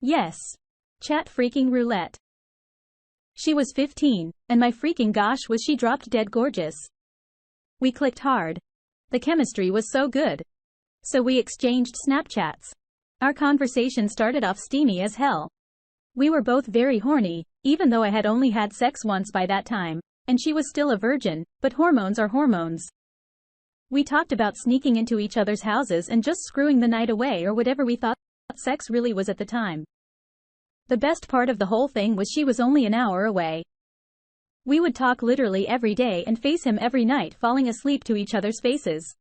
Yes. Chat freaking roulette. She was 15, and my freaking gosh was she dropped dead gorgeous. We clicked hard. The chemistry was so good. So we exchanged Snapchats. Our conversation started off steamy as hell. We were both very horny, even though I had only had sex once by that time, and she was still a virgin, but hormones are hormones. We talked about sneaking into each other's houses and just screwing the night away or whatever we thought sex really was at the time. The best part of the whole thing was she was only an hour away. We would talk literally every day and face him every night, falling asleep to each other's faces.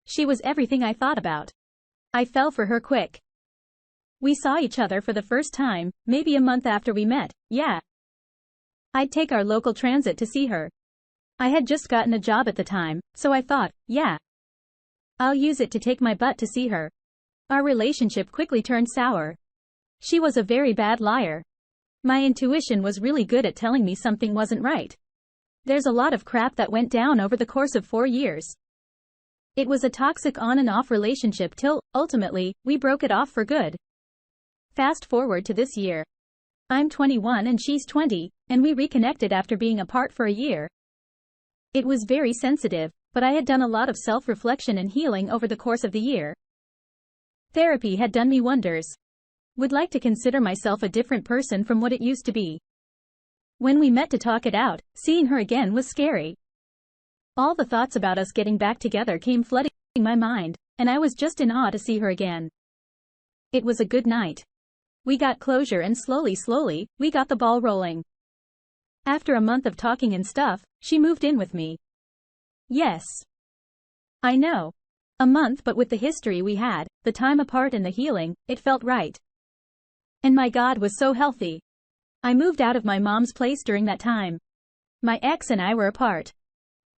She was everything I thought about. I fell for her quick. We saw each other for the first time, maybe a month after we met, yeah. I'd take our local transit to see her. I had just gotten a job at the time, so I thought, yeah, I'll use it to take my butt to see her. Our relationship quickly turned sour. She was a very bad liar. My intuition was really good at telling me something wasn't right. There's a lot of crap that went down over the course of 4 years. It was a toxic on and off relationship till, ultimately, we broke it off for good. Fast forward to this year. I'm 21 and she's 20, and we reconnected after being apart for a year. It was very sensitive, but I had done a lot of self-reflection and healing over the course of the year. Therapy had done me wonders. Would like to consider myself a different person from what it used to be. When we met to talk it out, seeing her again was scary. All the thoughts about us getting back together came flooding my mind, and I was just in awe to see her again. It was a good night. We got closure and slowly, we got the ball rolling. After a month of talking and stuff, she moved in with me. Yes. I know. A month, but with the history we had, the time apart and the healing, it felt right. And my God was so healthy. I moved out of my mom's place during that time. My ex and I were apart.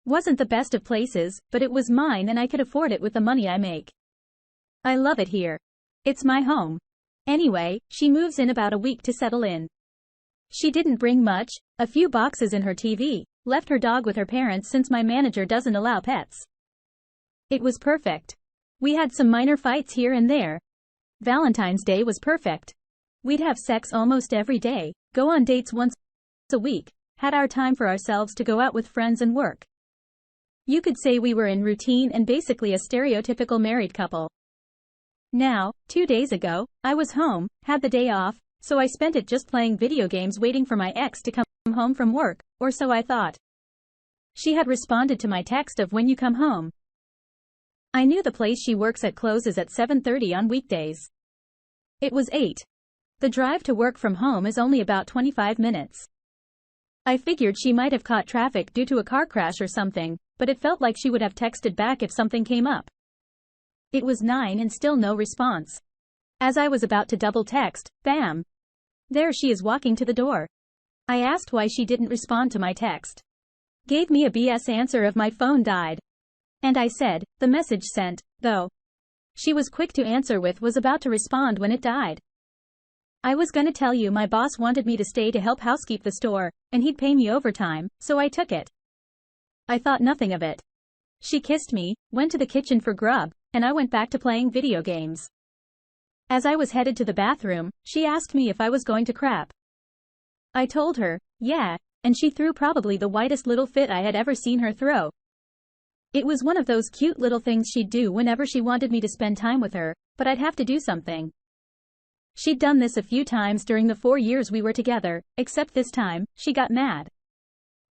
Wasn't the best of places, but it was mine and I could afford it with the money I make. I love it here. It's my home. Anyway, she moves in about a week to settle in. She didn't bring much, a few boxes and her TV, left her dog with her parents since my manager doesn't allow pets. It was perfect. We had some minor fights here and there. Valentine's Day was perfect. We'd have sex almost every day, go on dates once a week, had our time for ourselves to go out with friends and work. You could say we were in routine and basically a stereotypical married couple. Now, 2 days ago, I was home, had the day off, so I spent it just playing video games waiting for my ex to come home from work, or so I thought. She had responded to my text of when you come home. I knew the place she works at closes at 7:30 on weekdays. It was 8. The drive to work from home is only about 25 minutes. I figured she might have caught traffic due to a car crash or something, but it felt like she would have texted back if something came up. It was 9 and still no response. As I was about to double text, bam! There she is walking to the door. I asked why she didn't respond to my text. Gave me a BS answer of my phone died. And I said, the message sent, though. She was quick to answer with was about to respond when it died. I was gonna tell you my boss wanted me to stay to help housekeep the store, and he'd pay me overtime, so I took it. I thought nothing of it. She kissed me, went to the kitchen for grub, and I went back to playing video games. As I was headed to the bathroom, she asked me if I was going to crap. I told her, yeah, and she threw probably the whitest little fit I had ever seen her throw. It was one of those cute little things she'd do whenever she wanted me to spend time with her, but I'd have to do something. She'd done this a few times during the 4 years we were together, except this time, she got mad.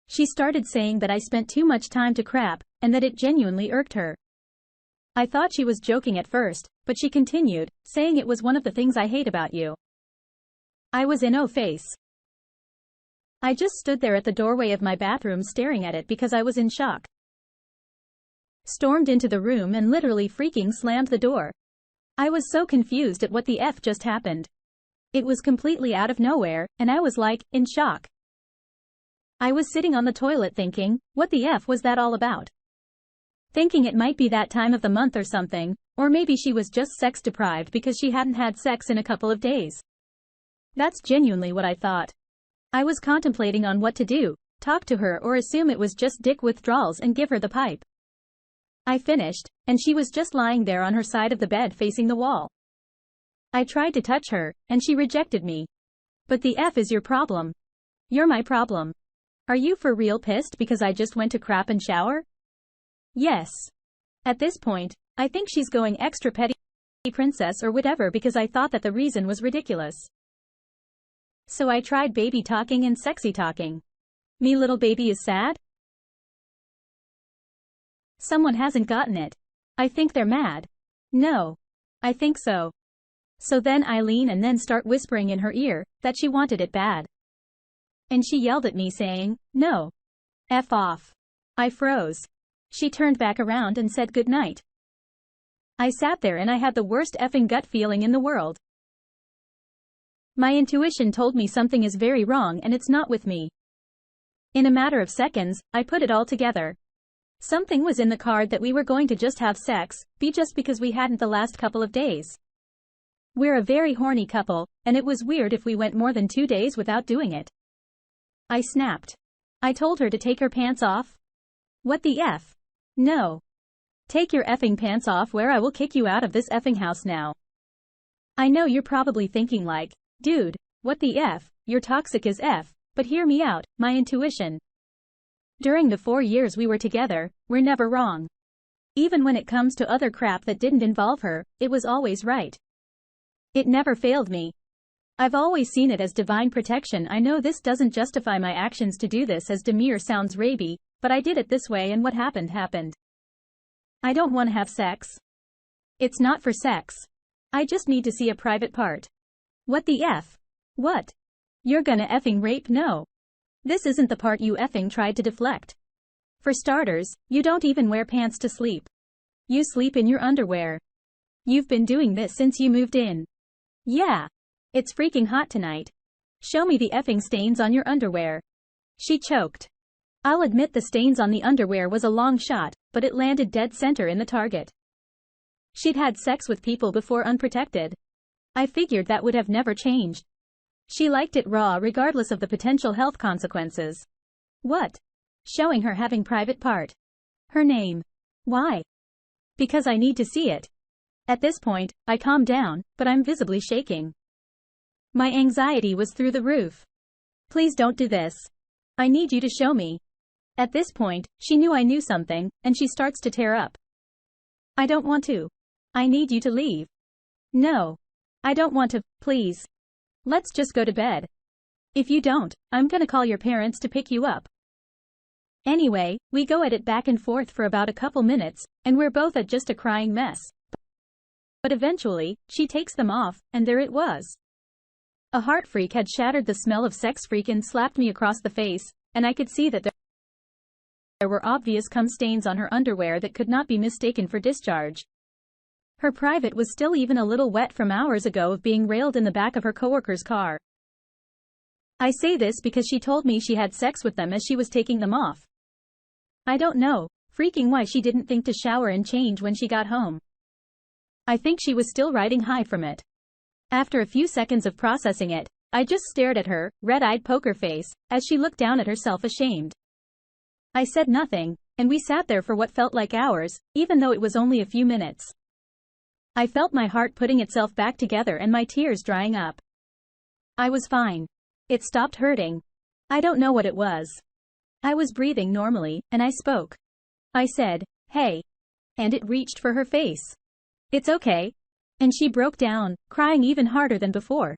She started saying that I spent too much time to crap, and that it genuinely irked her. I thought she was joking at first, but she continued, saying it was one of the things I hate about you. I was in face. I just stood there at the doorway of my bathroom staring at it because I was in shock. Stormed into the room and literally freaking slammed the door. I was so confused at what the F just happened. It was completely out of nowhere, and I was like, in shock. I was sitting on the toilet thinking, what the F was that all about? Thinking it might be that time of the month or something, or maybe she was just sex deprived because she hadn't had sex in a couple of days. That's genuinely what I thought. I was contemplating on what to do, talk to her or assume it was just dick withdrawals and give her the pipe. I finished, and she was just lying there on her side of the bed facing the wall. I tried to touch her, and she rejected me. But the F is your problem. You're my problem. Are you for real pissed because I just went to crap and shower? Yes. At this point, I think she's going extra petty princess or whatever because I thought that the reason was ridiculous. So I tried baby talking and sexy talking. Me little baby is sad? Someone hasn't gotten it. I think they're mad. No. I think so. So then I lean and then start whispering in her ear that she wanted it bad. And she yelled at me saying, no. F off. I froze. She turned back around and said good night. I sat there and I had the worst effing gut feeling in the world. My intuition told me something is very wrong and it's not with me. In a matter of seconds, I put it all together. Something was in the card that we were going to just have sex, just because we hadn't the last couple of days. We're a very horny couple, and it was weird if we went more than 2 days without doing it. I snapped. I told her to take her pants off. What the F? No. Take your effing pants off where I will kick you out of this effing house now. I know you're probably thinking like, dude, what the F, you're toxic as F, but hear me out, my intuition. During the 4 years we were together, we're never wrong. Even when it comes to other crap that didn't involve her, it was always right. It never failed me. I've always seen it as divine protection. I know this doesn't justify my actions to do this, as demure sounds rapey, but I did it this way and what happened happened. I don't want to have sex. It's not for sex. I just need to see a private part. What the F? What? You're gonna effing rape? No. This isn't the part you effing tried to deflect. For starters, you don't even wear pants to sleep. You sleep in your underwear. You've been doing this since you moved in. Yeah. It's freaking hot tonight. Show me the effing stains on your underwear. She choked. I'll admit the stains on the underwear was a long shot, but it landed dead center in the target. She'd had sex with people before unprotected. I figured that would have never changed. She liked it raw regardless of the potential health consequences. What? Showing her having private part. Her name. Why? Because I need to see it. At this point, I calmed down, but I'm visibly shaking. My anxiety was through the roof. Please don't do this. I need you to show me. At this point, she knew I knew something, and she starts to tear up. I don't want to. I need you to leave. No. I don't want to, please. Let's just go to bed. If you don't, I'm gonna call your parents to pick you up. Anyway, we go at it back and forth for about a couple minutes, and we're both at just a crying mess. But eventually, she takes them off, and there it was. A heart freak had shattered. The smell of sex freakin' slapped me across the face, and I could see that there were obvious cum stains on her underwear that could not be mistaken for discharge. Her private was still even a little wet from hours ago of being railed in the back of her coworker's car. I say this because she told me she had sex with them as she was taking them off. I don't know, freaking why she didn't think to shower and change when she got home. I think she was still riding high from it. After a few seconds of processing it, I just stared at her, red-eyed poker face, as she looked down at herself ashamed. I said nothing, and we sat there for what felt like hours, even though it was only a few minutes. I felt my heart putting itself back together and my tears drying up. I was fine. It stopped hurting. I don't know what it was. I was breathing normally, and I spoke. I said, hey. And it reached for her face. It's okay. And she broke down, crying even harder than before.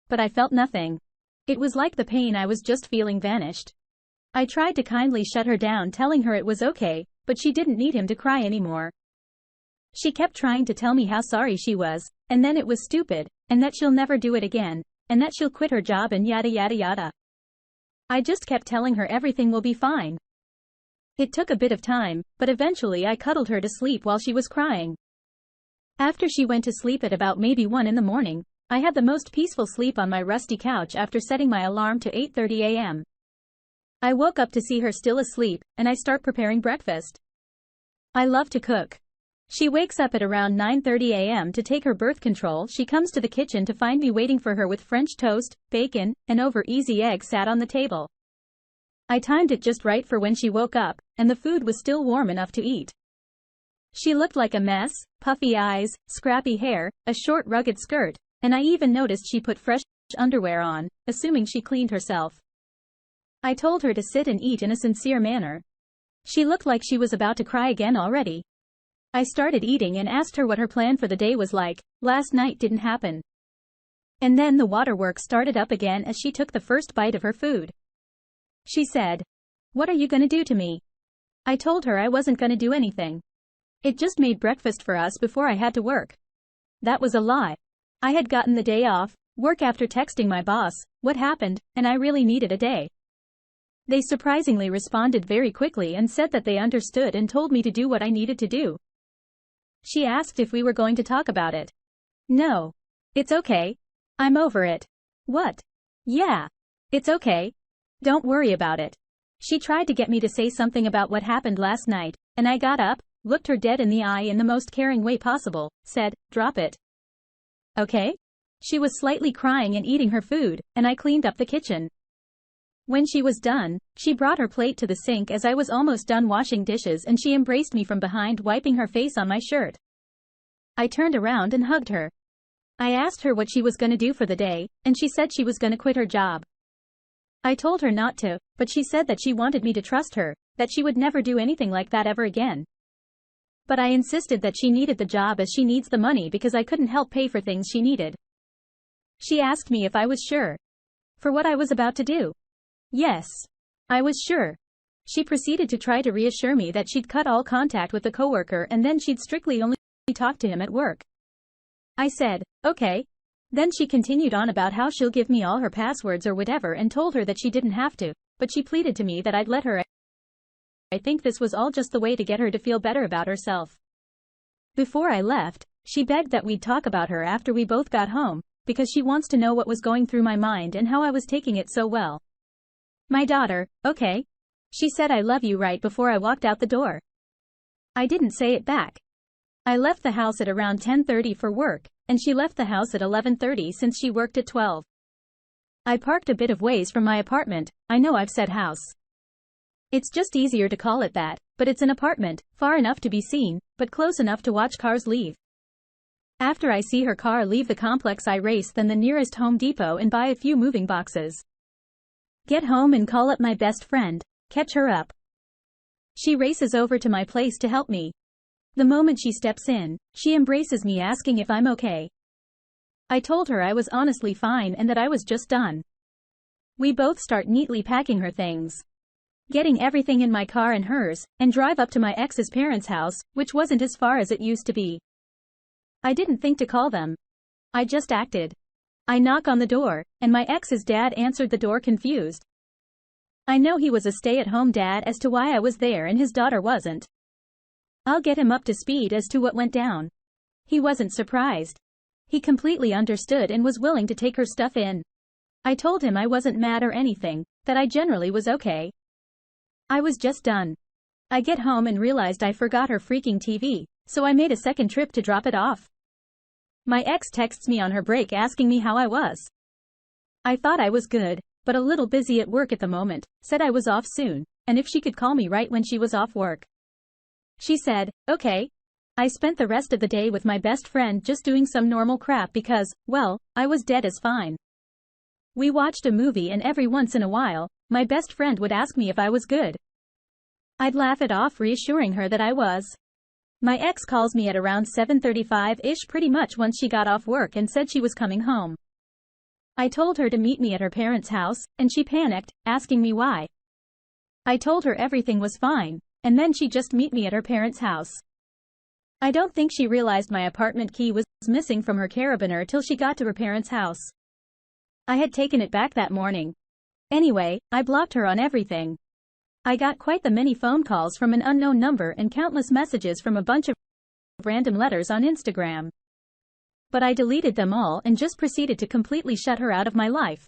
But I felt nothing. It was like the pain I was just feeling vanished. I tried to kindly shut her down, telling her it was okay, but she didn't need him to cry anymore. She kept trying to tell me how sorry she was, and then it was stupid, and that she'll never do it again, and that she'll quit her job and yada yada yada. I just kept telling her everything will be fine. It took a bit of time, but eventually I cuddled her to sleep while she was crying. After she went to sleep at about maybe 1 in the morning, I had the most peaceful sleep on my rusty couch after setting my alarm to 8:30 a.m. I woke up to see her still asleep, and I start preparing breakfast. I love to cook. She wakes up at around 9:30 a.m. to take her birth control. She comes to the kitchen to find me waiting for her with French toast, bacon, and over-easy eggs sat on the table. I timed it just right for when she woke up, and the food was still warm enough to eat. She looked like a mess, puffy eyes, scrappy hair, a short rugged skirt, And I even noticed she put fresh underwear on, assuming she cleaned herself. I told her to sit and eat in a sincere manner. She looked like she was about to cry again already. I started eating and asked her what her plan for the day was like. Last night didn't happen. And then the waterworks started up again as she took the first bite of her food. She said, "What are you gonna do to me?" I told her I wasn't gonna do anything. It just made breakfast for us before I had to work. That was a lie. I had gotten the day off work after texting my boss what happened, and I really needed a day. They surprisingly responded very quickly and said that they understood and told me to do what I needed to do. She asked if we were going to talk about it. No. It's okay. I'm over it. What? Yeah. It's okay. Don't worry about it. She tried to get me to say something about what happened last night, and I got up, looked her dead in the eye in the most caring way possible, said, "Drop it." Okay? She was slightly crying and eating her food, and I cleaned up the kitchen. When she was done, she brought her plate to the sink as I was almost done washing dishes, and she embraced me from behind, wiping her face on my shirt. I turned around and hugged her. I asked her what she was going to do for the day, and she said she was going to quit her job. I told her not to, but she said that she wanted me to trust her, that she would never do anything like that ever again. But I insisted that she needed the job as she needs the money because I couldn't help pay for things she needed. She asked me if I was sure. For what I was about to do. Yes. I was sure. She proceeded to try to reassure me that she'd cut all contact with the coworker and then she'd strictly only talk to him at work. I said, okay. Then she continued on about how she'll give me all her passwords or whatever and told her that she didn't have to, but she pleaded to me that I'd let her. I think this was all just the way to get her to feel better about herself. Before I left, she begged that we'd talk about her after we both got home, because she wants to know what was going through my mind and how I was taking it so well. My daughter, okay. She said I love you right before I walked out the door. I didn't say it back. I left the house at around 10:30 for work, and she left the house at 11:30 since she worked at 12. I parked a bit of ways from my apartment. I know I've said house. It's just easier to call it that, but it's an apartment, far enough to be seen, but close enough to watch cars leave. After I see her car leave the complex, I race then the nearest Home Depot and buy a few moving boxes. Get home and call up my best friend, catch her up. She races over to my place to help me. The moment she steps in, she embraces me asking if I'm okay. I told her I was honestly fine and that I was just done. We both start neatly packing her things, getting everything in my car and hers, and drive up to my ex's parents' house, which wasn't as far as it used to be. I didn't think to call them. I just acted. I knock on the door, and my ex's dad answered the door confused. I know he was a stay-at-home dad as to why I was there and his daughter wasn't. I'll get him up to speed as to what went down. He wasn't surprised. He completely understood and was willing to take her stuff in. I told him I wasn't mad or anything, that I generally was okay. I was just done. I get home and realized I forgot her freaking TV, so I made a second trip to drop it off. My ex texts me on her break asking me how I was. I thought I was good, but a little busy at work at the moment, said I was off soon, and if she could call me right when she was off work. She said, okay. I spent the rest of the day with my best friend just doing some normal crap because, well, I was dead as fine. We watched a movie and every once in a while, my best friend would ask me if I was good. I'd laugh it off, reassuring her that I was. My ex calls me at around 7:35-ish pretty much once she got off work and said she was coming home. I told her to meet me at her parents' house, and she panicked, asking me why. I told her everything was fine, and then she just meet me at her parents' house. I don't think she realized my apartment key was missing from her carabiner till she got to her parents' house. I had taken it back that morning. Anyway, I blocked her on everything. I got quite the many phone calls from an unknown number and countless messages from a bunch of random letters on Instagram. But I deleted them all and just proceeded to completely shut her out of my life.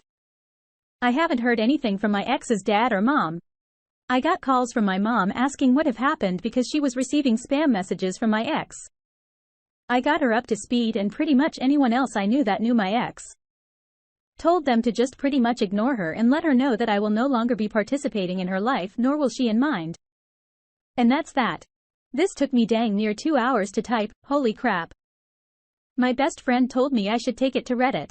I haven't heard anything from my ex's dad or mom. I got calls from my mom asking what had happened because she was receiving spam messages from my ex. I got her up to speed and pretty much anyone else I knew that knew my ex. Told them to just pretty much ignore her and let her know that I will no longer be participating in her life nor will she in mine. And that's that. This took me dang near 2 hours to type, holy crap. My best friend told me I should take it to Reddit.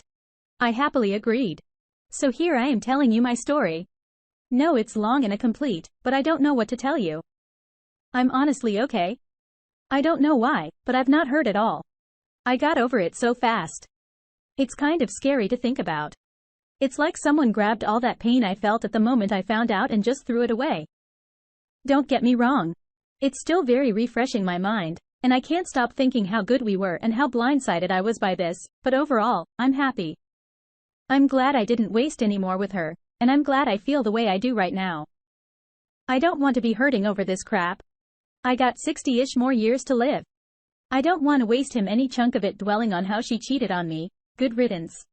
I happily agreed. So here I am telling you my story. No, it's long and incomplete, but I don't know what to tell you. I'm honestly okay. I don't know why, but I've not hurt at all. I got over it so fast. It's kind of scary to think about. It's like someone grabbed all that pain I felt at the moment I found out and just threw it away. Don't get me wrong. It's still very refreshing my mind, and I can't stop thinking how good we were and how blindsided I was by this, but overall, I'm happy. I'm glad I didn't waste any more with her, and I'm glad I feel the way I do right now. I don't want to be hurting over this crap. I got 60-ish more years to live. I don't want to waste him any chunk of it dwelling on how she cheated on me. Good riddance.